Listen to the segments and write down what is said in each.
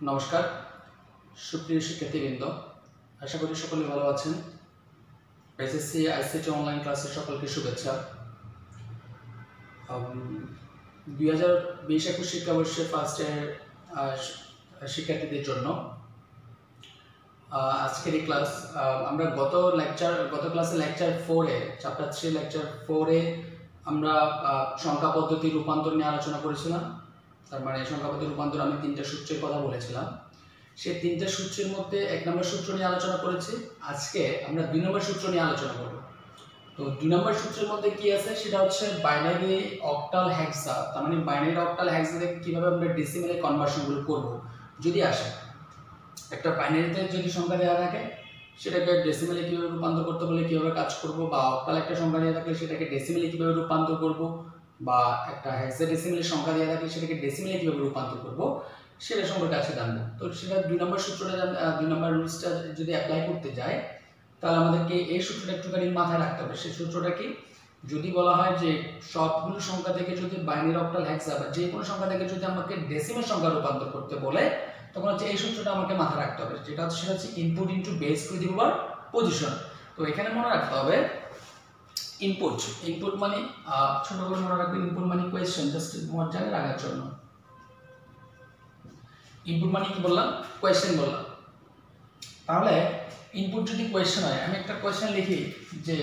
নমস্কার সুপ্রিয় শিক্ষার্থীবৃন্দ, আশা করি সকলে ভালো আছেন। এসএসসি আইসিটি অনলাইন ক্লাসে সকলকে শুভেচ্ছা। 2020-21 শিক্ষাবর্ষে ফার্স্ট ইয়ার শিক্ষার্থীদের জন্য আজকের এই ক্লাস আমরা গত ক্লাসে লেকচার 4-এ চ্যাপ্টার 3 লেকচার 4-এ আমরা সংখ্যা পদ্ধতি রূপান্তর নিয়ে আলোচনা করেছিলাম। তার মানে সংখ্যা পদ্ধতি রূপান্তর আমি 3টা সূত্রের কথা বলেছিলাম। সেই 3টা সূত্রের মধ্যে 1 নম্বর সূত্র নিয়ে আলোচনা করেছি। আজকে আমরা 2 নম্বর সূত্র নিয়ে আলোচনা করব। তো 2 নম্বর সূত্রের মধ্যে কি আছে সেটা হচ্ছে বাইনারি অক্টাল হেক্সা। তার মানে বাইনারি অক্টাল হেক্সা থেকে কিভাবে আমরা ডেসিমেলে কনভার্সনগুলো করব। যদি আসে একটা বাইনারিতে যদি সংখ্যা দেওয়া থাকে সেটাকে ডেসিমেলে কিভাবে রূপান্তর করতে বলে কিভাবে কাজ করব, বা অক্টাল একটা সংখ্যা দেওয়া থাকলে সেটাকে ডেসিমেলে কিভাবে রূপান্তর করব, বা একটা হেক্সাডেসিমেলের সংখ্যা দেওয়া থাকলে সেটাকে ডেসিমেলে কিভাবে রূপান্তর করব সেটা সম্পর্কে আছে জানবো। তো সেটা 2 নম্বর সূত্রটা 2 নম্বর রুলসটা যদি অ্যাপ্লাই করতে যায় তাহলে আমাদেরকে এই সূত্রটা একটুখানি মাথায় রাখতে হবে। সেই সূত্রটা কি, যদি বলা হয় যে সবগুলো সংখ্যা থেকে যদি বাইনারি অক্টাল হেক্সা বা যে কোনো সংখ্যা থেকে যদি আমাকে ডেসিমেল সংখ্যা রূপান্তর করতে বলে তখন হচ্ছে এই সূত্রটা আমাকে মাথায় রাখতে হবে, যেটা হচ্ছে input into base two the power position. তো এখানে মনে রাখতে হবে ইনপুট মানে ছোট করে মনে রাখবেন, ইনপুট মানে কোয়েশ্চেন, জাস্ট মজায় রাখার জন্য। ইনপুট মানে কি বললাম? কোয়েশ্চেন বললাম। তাহলে ইনপুট যদি কোয়েশ্চেন হয়, আমি একটা কোয়েশ্চেন লিখি যে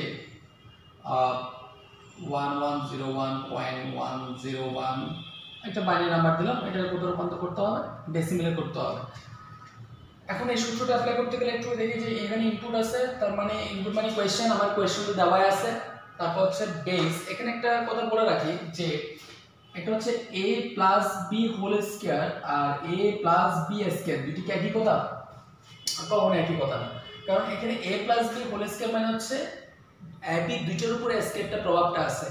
1101.101 একটা বাইনারি নাম্বার দিলাম, এটাকে কত রূপান্তর করতে হবে? ডেসিমেলে করতে হবে। এখন এই সূত্রটা অ্যাপ্লাই করতে গেলে একটু দেখি যে এখানে ইনপুট আছে, তার মানে ইনপুট মানে কোয়েশ্চেন, আমার কোয়েশ্চনটা দেওয়া আছে। তারপর হচ্ছে বেস। এখানে একটা কথা বলে রাখি যে এটা হচ্ছে a plus b whole square আর a প্লাস b স্কয়ার, দুটি কি একই কথা? কখনো একই কথা না, কারণ এখানে a plus b whole square মানে হচ্ছে b দুইটার উপরে স্কয়ারটা প্রভাবটা আছে,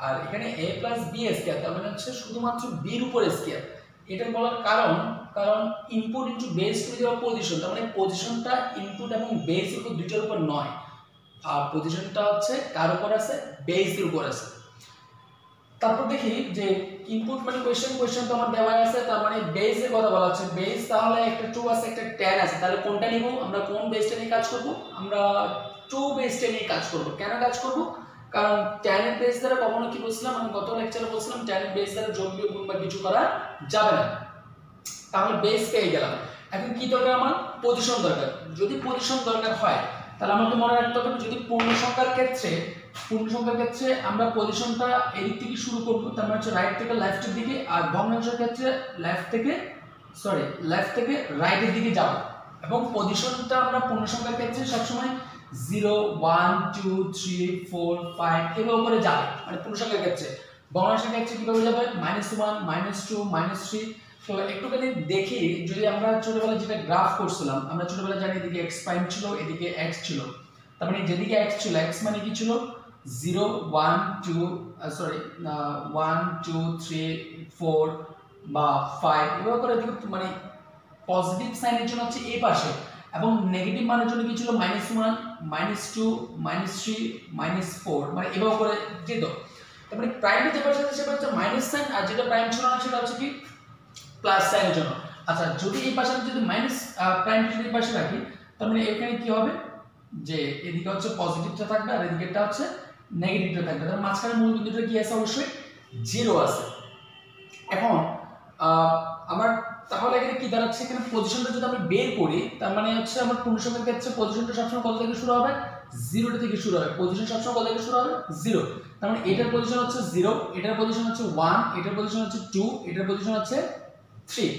আর এখানে a প্লাস b স্কয়ার তার মানে হচ্ছে শুধুমাত্র b এর উপরে স্কয়ার। এটা বলার কারণ ইনপুট ইনটু বেস টু দি পজিশন, তার মানে পজিশনটা ইনপুট এবং বেস উপর দুইটার উপর নয়, আর পজিশনটা হচ্ছে কার উপর আছে? বেস এর উপর আছে। তারপর দেখি যে ইনপুট মানে কোয়েশ্চেন তো আমার দেওয়া আছে, তার মানে বেস এর কথা বলা হচ্ছে। বেস তাহলে একটা 2 আছে একটা 10 আছে, তাহলে কোনটা নিব আমরা? কোন বেসটা নিয়ে কাজ করব? আমরা 2 বেসটা নিয়ে কাজ করব। কেন কাজ করব? কারণ 10 এর বেস দ্বারা কখনো কি বলছিলাম, আমি গত লেকচারে বলছিলাম 10 এর বেস দ্বারা যোগ বিয়োগ গুণ বা কিছু করা যাবে না। তাহলে বেস পেয়ে গেলাম। এখন কি দরকার আমার? পজিশন দরকার। যদি পজিশন দরকার হয় তাহলে আমাকে মনে রাখতে হবে যদি পূর্ণ সংখ্যার ক্ষেত্রে আমরা পজিশনটা এদিক থেকে শুরু করব, তার মানে হচ্ছে রাইট থেকে লেফটের দিকে, আর ভগ্নাংশের ক্ষেত্রে লেফট থেকে রাইটের দিকে যাব। এবং পজিশনটা আমরা পূর্ণ সংখ্যার ক্ষেত্রে সবসময় 0 1 2 3 4 5 এভাবে করে যাবে, মানে পূর্ণ সংখ্যার ক্ষেত্রে। ভগ্নাংশের ক্ষেত্রে কিভাবে যাবে? -1 -2 -3। তো একটুখানি দেখি, যদি আমরা ছোটবেলায় যেটা গ্রাফ করছিলাম, আমরা ছোটবেলায় জানি এদিকে x প্রাইম ছিল, এদিকে x ছিল, তার মানে যেদিকে x ছিল, x মানে কি ছিল? 0 1 2 1 2 3 4 বা 5 এভাবে করে দিকে, মানে পজিটিভ সাইনের জন্য হচ্ছে এই পাশে, এবং নেগেটিভ মানের জন্য কি ছিল? -1 -2 -3 -4, মানে এভাবে করে যেত। তার মানে প্রাইমে যে পাশে আছে সেটা হচ্ছে মাইনাস সাইন, আর যেটা প্রাইম ছিল না সেটা হচ্ছে কি প্লাস সাইনের জন্য। আচ্ছা, যদি এই পাশে যদি মাইনাস প্রাইম যদি এই পাশে রাখি তার মানে এখানে কি হবে? যে এদিকে হচ্ছে পজিটিভটা থাকবে আর এদিকেটা হচ্ছে নেগেটিভটা থাকবে, তার মাঝখানে মূল বিন্দুটা কি আছে? অবশ্যই 0 আছে। এখন আমার তাহলে এখানে কি দাঁড়াচ্ছে? এখানে পজিশনটা যদি আমি বের করি তার মানে হচ্ছে আমার পূর্ণ সংখ্যার ক্ষেত্রে পজিশনটা সবসময় কত থেকে শুরু হবে? 0 থেকে শুরু হবে। পজিশন সবসময় কত থেকে শুরু হবে? 0। তার মানে এটার পজিশন হচ্ছে 0, এটার পজিশন হচ্ছে 1, এটার পজিশন হচ্ছে 2, এটার পজিশন হচ্ছে 3।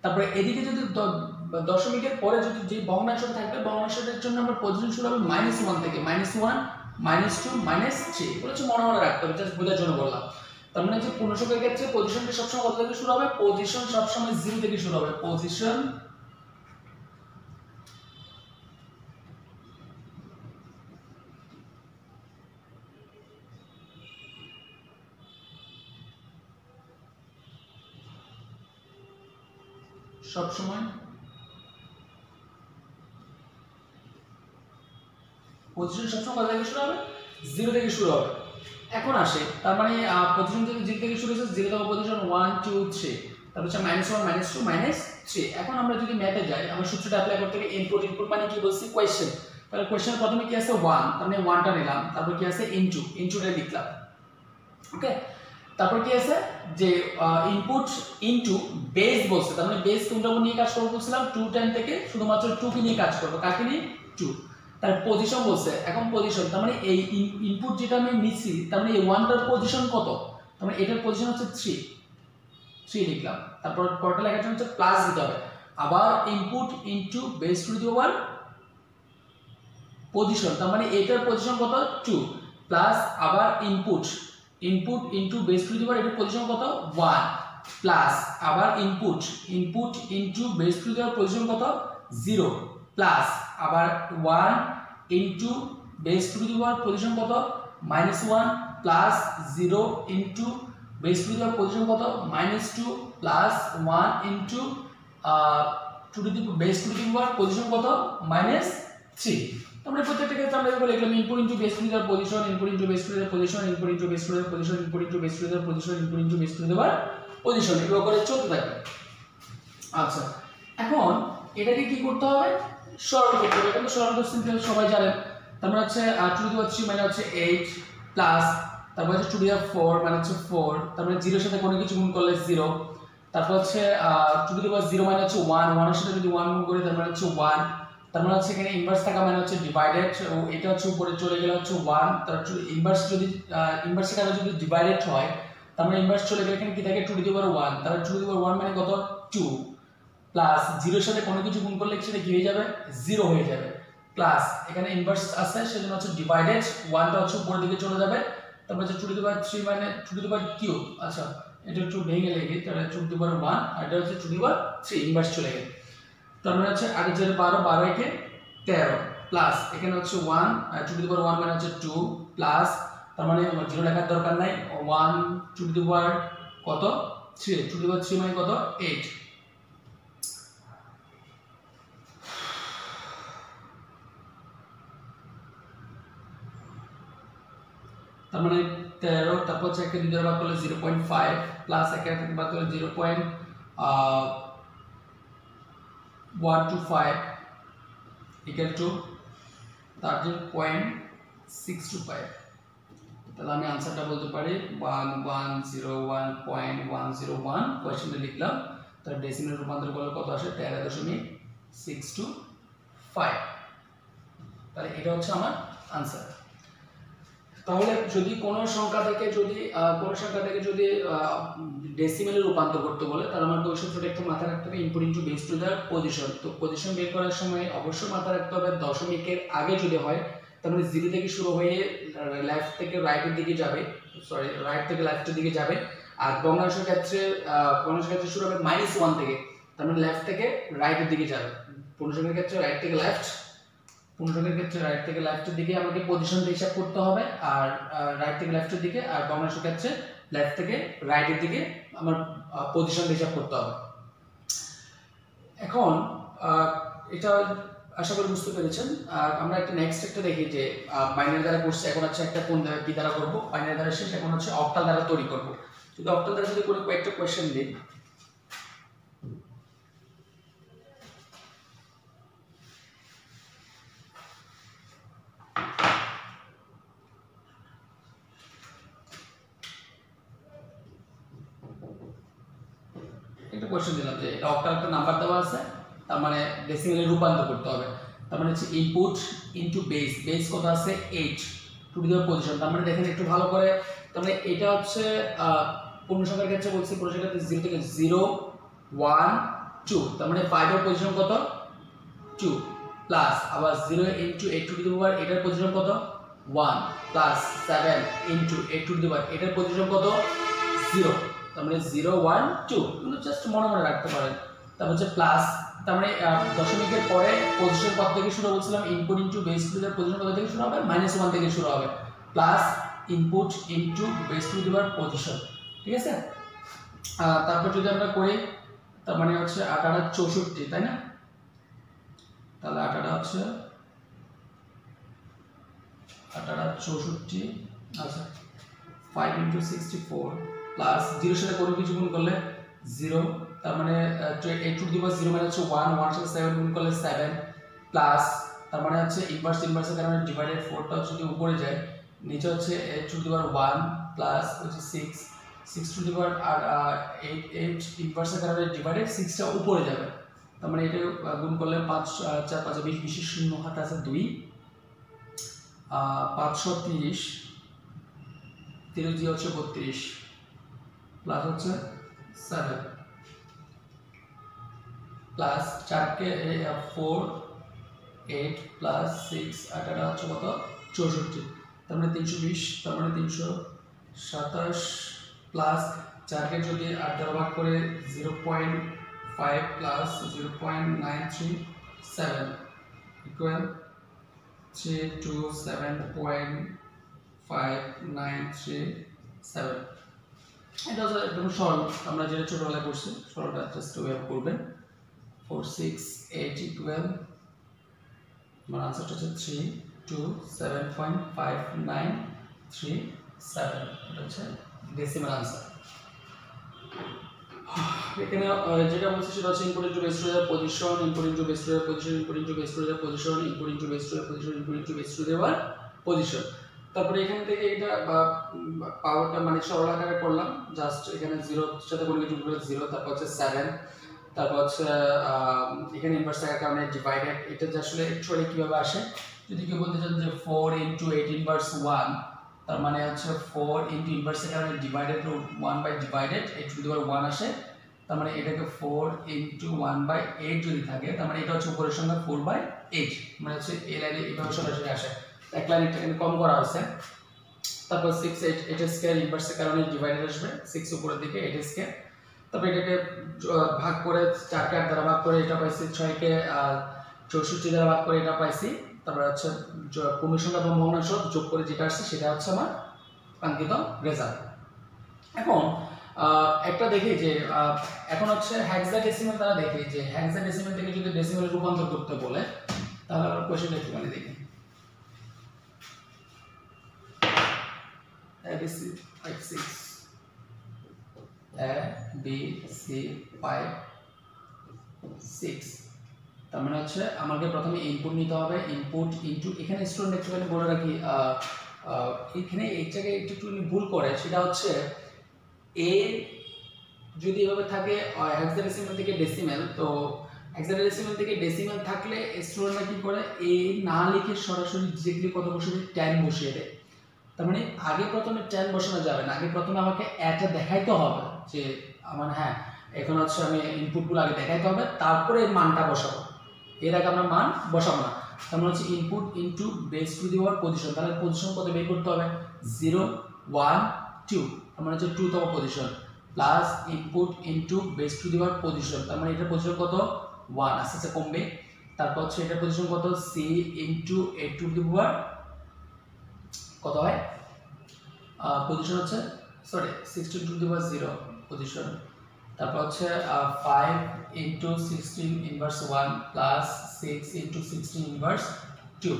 তারপরে এদিকে যদি দশমিকের পরে যদি যে ভগ্নাংশটা থাকবে, ভগ্নাংশটার জন্য আমরা পজিশন শুরু হবে -1 থেকে, -1 -2 -3। বলেছে মনে রাখতে হবে, জাস্ট বোঝার জন্য বললাম। তার মানে যে পূর্ণ সংখ্যার ক্ষেত্রে পজিশনটা সবসময় কত থেকে শুরু হবে? পজিশন সবসময় 0 থেকে শুরু হবে। পজিশন সবসময় কত থেকে শুরু হবে? 0 থেকে শুরু হবে। এখন আসে, তার মানে পজিশন যদি 0 থেকে শুরু হচ্ছে, 0 থেকে পজিশন 1 2 3, তারপর হচ্ছে -1 -2 -3। এখন আমরা যদি ম্যাথে যাই, আমরা সূত্রটা অ্যাপ্লাই করতে গেলে ইনপুট মানে কি বলছি কোয়েশ্চেন, তাহলে কোয়েশ্চেনের প্রথমে কি আছে 1, তার মানে 1টা নিলাম, তারপর কি আছে ইনটুটা লিখলাম। ওকে, তারপর কি আছে যে ইনপুট ইনটু বেস বলছে, তার মানে বেস কোনটা নিয়ে কাজ করব বলছিলাম 210 থেকে শুধুমাত্র 2 কে নিয়ে কাজ করব, কাকে নিয়ে 2। তার পজিশন বলছে, এখন পজিশন তার মানে এই ইনপুট যেটা আমি নিছি তার মানে এই 1টার পজিশন কত, তার মানে এটার পজিশন হচ্ছে 3 লিখলাম। তারপর পরটা লেখার জন্য হচ্ছে প্লাস দিতে হবে, আবার input into base two the power position, তার মানে এটার পজিশন কত 2 প্লাস আবার input into base two the power এটার পজিশন কত 1 প্লাস আবার input into base two the power position কত 0 প্লাস আবার 1 into base two the power position কত -1 plus 0 into base two the power position কত -2 plus 1 into base two the power position কত -3। আমরা প্রত্যেকটা ক্ষেত্রে আমরা এগুলো লিখলাম input into base two the power position, input into base two the power position, input into base two the power position, input into base two the power position, input into base two the power position, এগুলো করে চলতে থাকবে। আচ্ছা, এখন এটাকে কি করতে হবে সরল করতে হবে, কিন্তু সরল করতে সিম্পল সবাই জানেন। তারপর হচ্ছে 2 টু দি পাওয়ার 3 মানে হচ্ছে 8 প্লাস তারপর হচ্ছে 2 টু দি পাওয়ার 4 মানে হচ্ছে 4, তারপরে 0 এর সাথে কোনো কিছু গুণ করলে 0, তারপর হচ্ছে 2 টু দি পাওয়ার 0 মানে হচ্ছে 1, 1 এর সাথে যদি 1 গুণ করি তার মানে হচ্ছে 1, তার মানে হচ্ছে এখানে ইনভার্স থাকা মানে হচ্ছে ডিভাইডেড, ও এটা হচ্ছে উপরে চলে গেলে হচ্ছে 1, তার ইনভার্স যদি ইনভার্সের কারণে যদি ডিভাইডেড হয় তার মানে ইনভার্স চলে গেলে এখানে কি থাকে 2 টু দি পাওয়ার 1, তাহলে 2 টু দি পাওয়ার 1 মানে কত 2 প্লাস 0 এর সাথে কোনো কিছু গুণ করলে সেটা কি হয়ে যাবে 0 হয়ে যাবে, প্লাস এখানে ইনভার্স আছে সেজন্য হচ্ছে ডিভাইডেড 1টা হচ্ছে উপরের দিকে চলে যাবে, তারপর হচ্ছে 2 টু দি পাওয়ার 3 মানে 2 টু দি পাওয়ার কিউব। আচ্ছা, এটা একটু ভেঙে লিখি, তাহলে 2 টু দি পাওয়ার 1 আর এটা হচ্ছে 2 টু দি পাওয়ার 3 ইনভার্স চলে গেল, তার মানে হচ্ছে আগে যে 12 12 একে 13 প্লাস এখানে হচ্ছে 1 আর 2 টু দি পাওয়ার 1 মানে হচ্ছে 2 প্লাস তার মানে 0 লেখার দরকার নাই, 1 2 টু দি পাওয়ার কত 3, 2 টু দি পাওয়ার 3 মানে কত 8, তার মানে 13, তারপর হচ্ছে একে 2 দ্বারা ভাগ করলে 0.5 প্লাস একে থেকে ভাগ করলে 0.125 ইকুয়াল টু 13.625। তাহলে আমি আনসারটা বলতে পারি 1101.101 কোশ্চেনে লিখলাম, তার ডেসিমেল রূপান্তর করলে কত আসে 13.625। তাহলে এটা হচ্ছে আমার আনসার। তাহলে যদি কোনো সংখ্যা থেকে যদি ডেসিমেলে রূপান্তর করতে বলে তাহলে আমাকে ওই সূত্রটা একটু মাথায় রাখতে হবে, input into base to the position. তো পজিশন বের করার সময় অবশ্যই মাথায় রাখতে হবে দশমিকের আগে যদি হয় তাহলে 0 থেকে শুরু হয়ে লেফট থেকে রাইটের দিকে যাবে, রাইট থেকে লেফটের দিকে যাবে, আর ভগ্নাংশের ক্ষেত্রে শুরু হবে -1 থেকে, তার মানে লেফট থেকে রাইটের দিকে যাবে। পূর্ণসংখ্যার ক্ষেত্রে রাইট থেকে লেফট, পূর্ণসংখ্যার ক্ষেত্রে রাইট থেকে লেফটের দিকে আমাকে পজিশনটা হিসাব করতে হবে, আর রাইট থেকে লেফটের দিকে, আর ভগ্নাংশের ক্ষেত্রে লেফট থেকে রাইটের দিকে আমার পজিশনটা হিসাব করতে হবে। এখন এটা আশা করি বুঝতে পেরেছেন। আমরা একটা নেক্সট একটা দেখি যে বাইনারি দ্বারা করছে, এখন হচ্ছে একটা কোন কি দ্বারা করব, বাইনারি দ্বারা শেষ, এখন হচ্ছে অক্টাল দ্বারা তৈরি করব। যদি অক্টাল দ্বারা যদি কোনো কয়েকটা কোশ্চেন দিই, একটা কোশ্চেন দিলাম যে এটা অক্টাল একটা নাম্বার দেওয়া আছে, তার মানে ডেসিমেলে রূপান্তর করতে হবে, তার মানে হচ্ছে ইনপুট ইনটু বেস কত আছে 8 টু দি পাওয়ার পজিশন, তার মানে দেখেন একটু ভালো করে, তার মানে এটা হচ্ছে পূর্ণসংখ্যার ক্ষেত্রে বলছি, পূর্ণসংখ্যার ক্ষেত্রে 0 থেকে 0 1 2, তার মানে 5 এর পজিশন কত 2 প্লাস আবার 0 ইনটু 8 টু দি পাওয়ার এটার পজিশন কত 1 plus 7 into 8 two the power এটার পজিশন কত 0, তার মানে 0 1 2, কিন্তু জাস্ট মনে রাখতে পারেন। তারপর হচ্ছে প্লাস, তার মানে দশমিকের পরে পজিশন কত থেকে শুরু বলছিলাম, ইনপুট ইনটু বেস টু দি পজিশন কত থেকে শুরু হবে -1 থেকে শুরু হবে, plus input into base two দি পজিশন, ঠিক আছে। তারপর যদি আমরা করি তার মানে হচ্ছে 8 8 64, তাই না, তাহলে 8 8 হচ্ছে 8 8 64, আচ্ছা 5 ইনটু 64 প্লাস 0 এর সাথে কোনো কিছু গুণ করলে 0 তার মানে 8 টু দি পাওয়ার 0 মানে হচ্ছে 1, 1 সাথে 7 গুণ করলে 7 প্লাস তার মানে হচ্ছে ইনভার্সের কারণে ডিভাইডেড 4টা যদি উপরে যায় নিচে হচ্ছে 8 টু দি পাওয়ার 1 প্লাস হচ্ছে 6 টু দি পাওয়ার আর 8 ইনভার্সের কারণে ডিভাইডেড 6টা উপরে যাবে। তার মানে এটা গুণ করলে 5 4 5 20 20 শূন্য হাতে আছে 2 530 30 হচ্ছে 32 প্লাস হচ্ছে 7 প্লাস 4 কে 4 8 প্লাস 6 8 এটা হচ্ছে কত 64 তার মানে 320 তার মানে 327 প্লাস 4 কে যদি 8 দ্বারা ভাগ করে 0.5 প্লাস 0.937 ইকুয়াল 327.593 এটা হচ্ছে একদম সরল আমরা যেটা ছোটবেলায় করছি সরলটা জাস্ট ওয়েভ করবেন 468 ইকুয়াল আমার আনসারটা হচ্ছে 327.5937 এটা হচ্ছে ডেসিমাল আনসার। এখানে যেটা বলছি সেটা হচ্ছে input into base to the position, input into base to the position, input into base to the position, input into base to the position, input into base to the position. তারপরে এখান থেকে এটা পাওয়ারটা মানে সরল আকারে করলাম জাস্ট এখানে 0 সাথে গুণ করে 0 তারপর হচ্ছে 7 তারপর হচ্ছে এখানে ইনভার্স থাকার কারণে ডিভাইডেড এটা যে আসলে অ্যাকচুয়ালি কিভাবে আসে যদি কেউ বলতে চান যে 4 ইনটু 8 ইনভার্স 1 তার মানে হচ্ছে 4 ইনটু ইনভার্সের কারণে divided 1 by divided 8 two the power 1 আসে তার মানে এটাকে 4 ইনটু 1 বাই 8 যদি থাকে তার মানে এটা হচ্ছে উপরের সংখ্যা 4 বাই 8 মানে হচ্ছে এই লাইনে এইভাবে সরাসরি আসে এক লাইন এটা কম করা হয়েছে। তারপর 6 8 8 স্কয়ার ইনভার্সের কারণে ডিভাইডেড আসবে 6 উপরের দিকে 8 স্কয়ার তারপর এটাকে ভাগ করে 4 কে 8 দ্বারা ভাগ করে এটা পাইছি 6 কে 64 দ্বারা ভাগ করে এটা পাইছি তারপর হচ্ছে পূর্ণ সংখ্যা এবং ভগ্নাংশ যোগ করে যেটা আসছে সেটা হচ্ছে আমার কাঙ্ক্ষিত রেজাল্ট। এখন একটা দেখি যে এখন হচ্ছে হেক্সাডেসিমাল দ্বারা দেখি যে হেক্সাডেসিমাল থেকে যদি ডেসিমালে রূপান্তর করতে বলে তাহলে আমরা কোশ্চেনটা একটু মানে দেখি ABC 6 A B C 5 6 তার মানে হচ্ছে আমাকে প্রথমে ইনপুট নিতে হবে ইনপুট ইনটু এখানে স্টুডেন্ট একটুখানি বলে রাখি এখানে এই জায়গায় একটু ভুল করে সেটা হচ্ছে এ যদি এভাবে থাকে হেক্সাডেসিমাল থেকে ডেসিমাল তো হেক্সাডেসিমাল থেকে ডেসিমাল থাকলে স্টুডেন্টরা কি করে এ না লিখে সরাসরি ডিরেক্টলি কত বসিয়ে 10 বসিয়ে দেয়। তার মানে আগে প্রথমে 10 বসানো যাবে না আগে প্রথমে আমাকে এটা দেখাইতে হবে যে আমার হ্যাঁ এখন হচ্ছে আমি ইনপুটগুলো আগে দেখাইতে হবে তারপরে এর মানটা বসাবো এর আগে আমরা মান বসাবো না। তার মানে হচ্ছে input into base two the power position তাহলে পজিশন কত বের করতে হবে 0 1 2 তার মানে হচ্ছে 2 তম position plus input into base two the power position তার মানে এটার পজিশন কত 1 আস্তে আস্তে কমবে তারপর হচ্ছে এটার পজিশন কত c ইনটু 8 টু দি পাওয়ার কত হয় পজিশন হচ্ছে sorry 16 two the power 0 position তারপর হচ্ছে 5 into 16 inverse 1 plus 6 into 16 inverse 2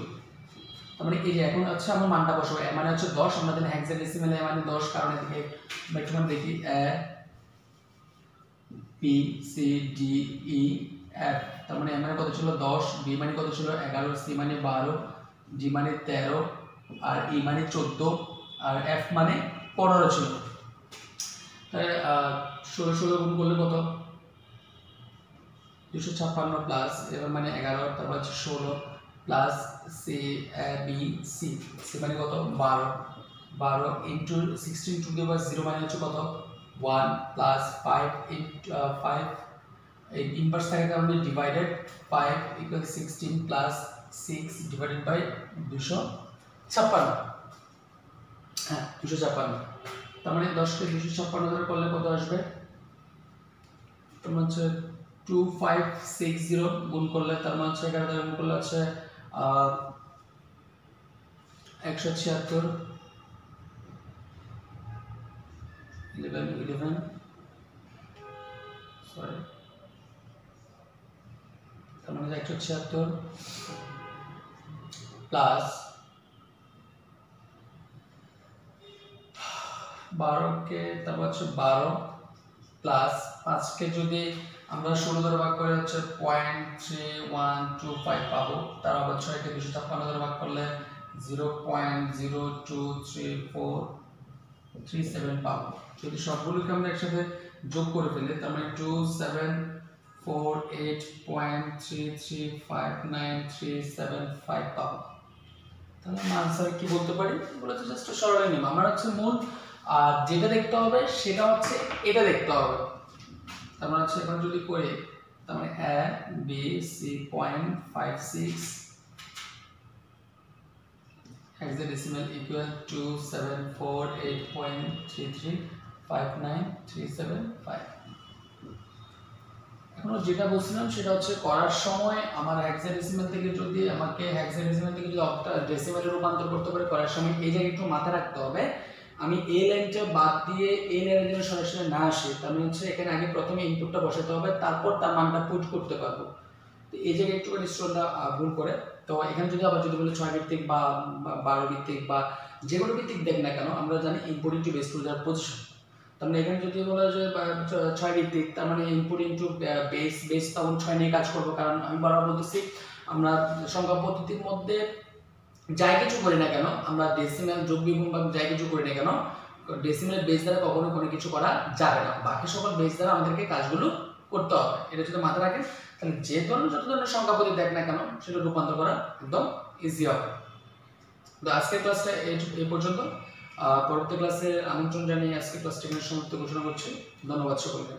তার মানে এই যে এখন হচ্ছে আমরা মানটা বসাবো মানে হচ্ছে 10 আমরা জানি হেক্সাডেসিমালে মানে 10 কারণে থেকে একটুখানি দেখি a b c d e f তার মানে মানে কত ছিল 10 b মানে কত ছিল 11 c মানে 12 d মানে 13 আর e মানে 14 আর f মানে 15 ছিল তাহলে 16 গুণ করলে কত 256 প্লাস এবার মানে 11 তারপর হচ্ছে 16 plus C B C C মানে কত 12 ইনটু 16 টু দি পাওয়ার 0 মানে হচ্ছে কত 1 প্লাস 5 ইনটু 5 এই ইনভার্স থাকার কারণে divided 5 equal 16 plus 6 divided by 256 হ্যাঁ 256 তার মানে 10 কে 256 ধরে করলে কত আসবে তোমার হচ্ছে 2560 গুণ করলে তার মানে হচ্ছে 11 দ্বারা গুণ করলে হচ্ছে 176 11 সরি তার মানে 176 প্লাস 12 কে তারপর হচ্ছে 12 প্লাস 5 কে যদি আমরা 16 দ্বারা ভাগ করে হচ্ছে 0.3125 পাবো। তার আবার 6 কে 256 দ্বারা ভাগ করলে 0.023437 পাবো। যদি সবগুলোকে আমরা একসাথে যোগ করে ফেলি তার মানে 2748.335937 পাবো। তাহলে আমরা आंसर কি বলতে পারি? বলে তো জাস্ট সরলে নিব। আমরা হচ্ছে মূল যেটা দেখতে হবে সেটা হচ্ছে এটা দেখতে হবে। তার মানে হচ্ছে এখন যদি করি তার মানে a b c 0.56 hexadecimal equal to 748.335937 এখন যেটা বলছিলাম সেটা হচ্ছে করার সময় আমার হেক্সাডেসিমাল থেকে যদি আমাকে হেক্সাডেসিমাল থেকে যদি ডেসিমালে রূপান্তর করতে পারে করার সময় এই জায়গায় একটু মাথায় রাখতে হবে আমি এই লাইনটা বাদ দিয়ে এই লাইনের জন্য সরাসরি না আসে তার মানে হচ্ছে এখানে আগে প্রথমে ইনপুটটা বসাতে হবে তারপর তার মানটা পুট করতে পারবো। তো এই জায়গায় একটু স্টুডেন্টরা ভুল করে। তো এখানে যদি আবার যদি বলে 6 ভিত্তিক বা 12 ভিত্তিক বা যে কোনো ভিত্তিক দেখ না কেন আমরা জানি ইনপুট ইনটু বেস টু যার পজিশন। তার মানে এখানে যদি বলা যে 6 ভিত্তিক তার মানে ইনপুট ইনটু বেস তখন 6 নিয়ে কাজ করব কারণ আমি বারবার বলতেছি আমরা সংখ্যা পদ্ধতির মধ্যে যাই কিছু করি না কেন আমরা ডেসিমাল যোগ বিগুণ বা যাই কিছু করি না কেন ডেসিমালের বেস দ্বারা কখনো কোনো কিছু করা যাবে না। বাকি সকল বেস দ্বারা আমাদেরকে কাজগুলো করতে হবে। এটা যদি মাথায় রাখেন তাহলে যে ধরনের যত ধরনের সংখ্যা পদ্ধতি দেখ না কেন সেটা রূপান্তর করা একদম ইজি হবে। তো আজকের ক্লাসটা এই পর্যন্ত। পরবর্তী ক্লাসে আমন্ত্রণ জানিয়ে আজকের ক্লাসটা এখানে সমাপ্ত ঘোষণা করছি। ধন্যবাদ সকলকে।